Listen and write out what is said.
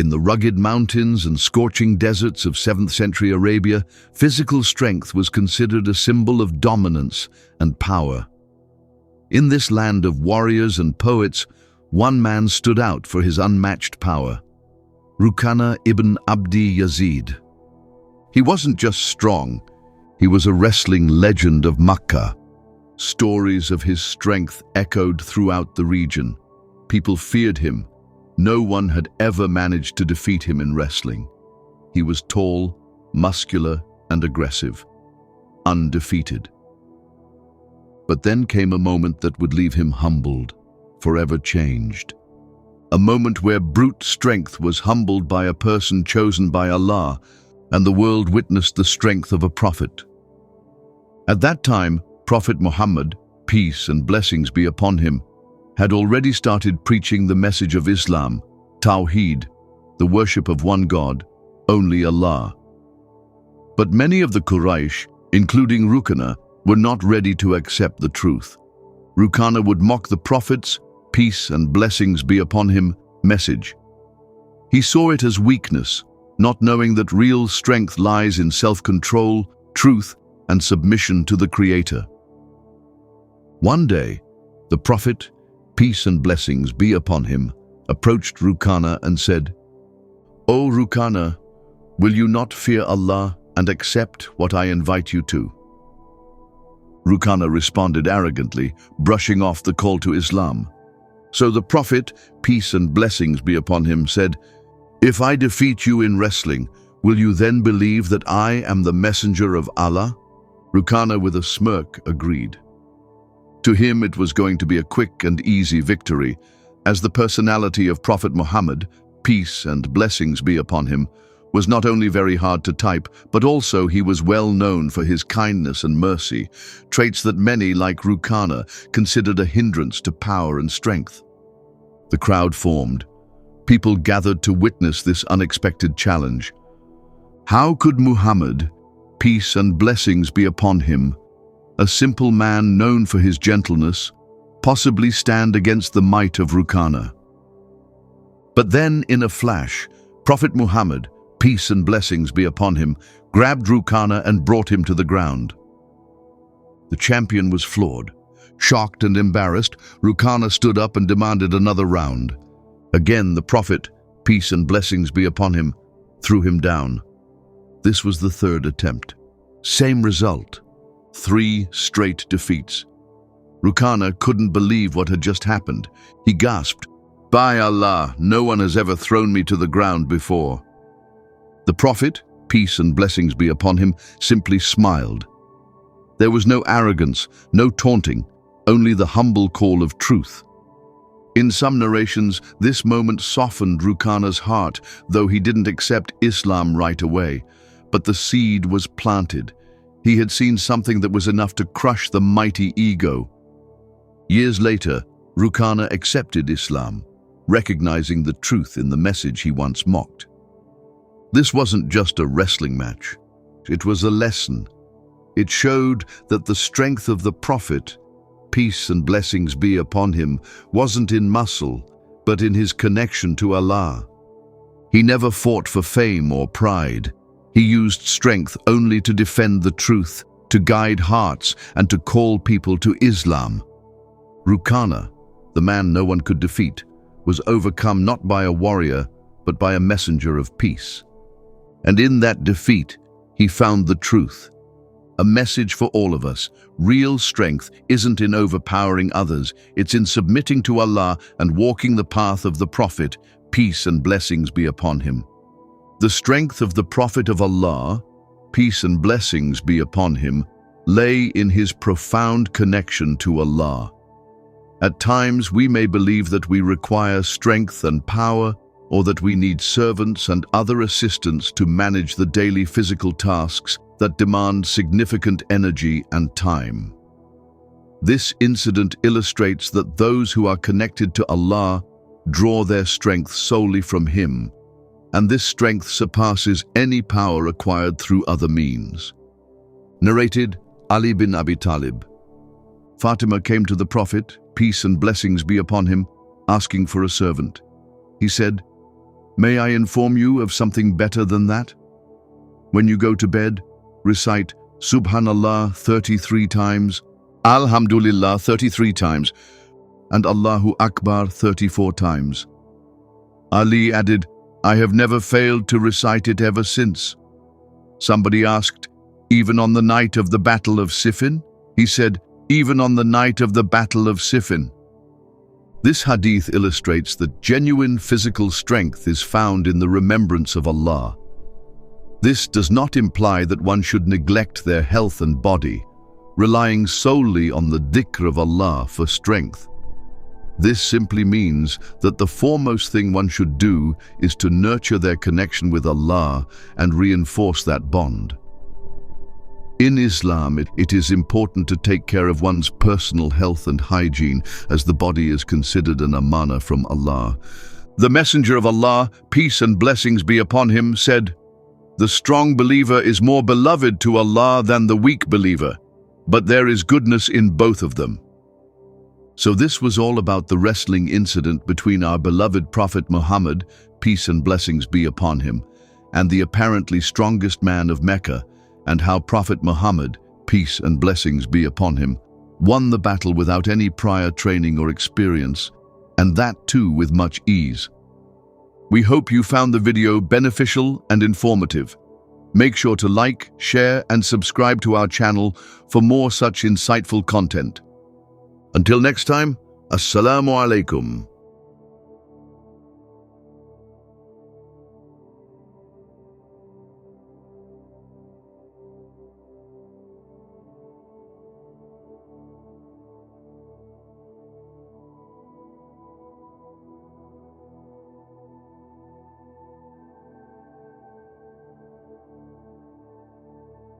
In the rugged mountains and scorching deserts of 7th century Arabia, physical strength was considered a symbol of dominance and power. In this land of warriors and poets, one man stood out for his unmatched power: Rukana ibn Abdi Yazid. He wasn't just strong, he was a wrestling legend of Makkah. Stories of his strength echoed throughout the region. People feared him. No one had ever managed to defeat him in wrestling. He was tall, muscular, and aggressive, undefeated. But then came a moment that would leave him humbled, forever changed. A moment where brute strength was humbled by a person chosen by Allah, and the world witnessed the strength of a prophet. At that time, Prophet Muhammad, peace and blessings be upon him, had already started preaching the message of Islam, Tawheed, the worship of one God, only Allah. But many of the Quraysh, including Rukana, were not ready to accept the truth. Rukana would mock the Prophet's peace and blessings be upon him message. He saw it as weakness, not knowing that real strength lies in self-control, truth, and submission to the Creator. One day, the Prophet, peace and blessings be upon him, approached Rukana and said, "O Rukana, will you not fear Allah and accept what I invite you to?" Rukana responded arrogantly, brushing off the call to Islam. So the Prophet, peace and blessings be upon him, said, "If I defeat you in wrestling, will you then believe that I am the messenger of Allah?" Rukana, with a smirk, agreed. To him it was going to be a quick and easy victory, as the personality of Prophet Muhammad, peace and blessings be upon him, was not only very hard to type, but also he was well known for his kindness and mercy, traits that many, like Rukana, considered a hindrance to power and strength. The crowd formed. People gathered to witness this unexpected challenge. How could Muhammad, peace and blessings be upon him, a simple man known for his gentleness, possibly stand against the might of Rukana? But then, in a flash, Prophet Muhammad, peace and blessings be upon him, grabbed Rukana and brought him to the ground. The champion was floored. Shocked and embarrassed, Rukana stood up and demanded another round. Again, the Prophet, peace and blessings be upon him, threw him down. This was the third attempt. Same result. 3 straight defeats. Rukana couldn't believe what had just happened. He gasped, "By Allah, no one has ever thrown me to the ground before." The Prophet, peace and blessings be upon him, simply smiled. There was no arrogance, no taunting, only the humble call of truth. In some narrations, this moment softened Rukana's heart, though he didn't accept Islam right away. But the seed was planted. He had seen something that was enough to crush the mighty ego. Years later, Rukana accepted Islam, recognizing the truth in the message he once mocked. This wasn't just a wrestling match. It was a lesson. It showed that the strength of the Prophet, peace and blessings be upon him, wasn't in muscle, but in his connection to Allah. He never fought for fame or pride. He used strength only to defend the truth, to guide hearts, and to call people to Islam. Rukana, the man no one could defeat, was overcome not by a warrior, but by a messenger of peace. And in that defeat, he found the truth. A message for all of us. Real strength isn't in overpowering others, it's in submitting to Allah and walking the path of the Prophet, peace and blessings be upon him. The strength of the Prophet of Allah, peace and blessings be upon him, lay in his profound connection to Allah. At times we may believe that we require strength and power, or that we need servants and other assistants to manage the daily physical tasks that demand significant energy and time. This incident illustrates that those who are connected to Allah draw their strength solely from Him, and this strength surpasses any power acquired through other means. Narrated Ali bin Abi Talib. Fatima came to the Prophet, peace and blessings be upon him, asking for a servant. He said, May I inform you of something better than that? When you go to bed, recite Subhanallah 33 times, Alhamdulillah 33 times, and Allahu Akbar 34 times. Ali added, I have never failed to recite it ever since. Somebody asked, even on the night of the Battle of Siffin? He said, even on the night of the Battle of Siffin. This hadith illustrates that genuine physical strength is found in the remembrance of Allah. This does not imply that one should neglect their health and body, relying solely on the dhikr of Allah for strength. This simply means that the foremost thing one should do is to nurture their connection with Allah and reinforce that bond. In Islam, it is important to take care of one's personal health and hygiene, as the body is considered an amana from Allah. The Messenger of Allah, peace and blessings be upon him, said, the strong believer is more beloved to Allah than the weak believer, but there is goodness in both of them. So this was all about the wrestling incident between our beloved Prophet Muhammad, peace and blessings be upon him, and the apparently strongest man of Mecca, and how Prophet Muhammad, peace and blessings be upon him, won the battle without any prior training or experience, and that too with much ease. We hope you found the video beneficial and informative. Make sure to like, share, and subscribe to our channel for more such insightful content. Until next time, Assalamu alaikum.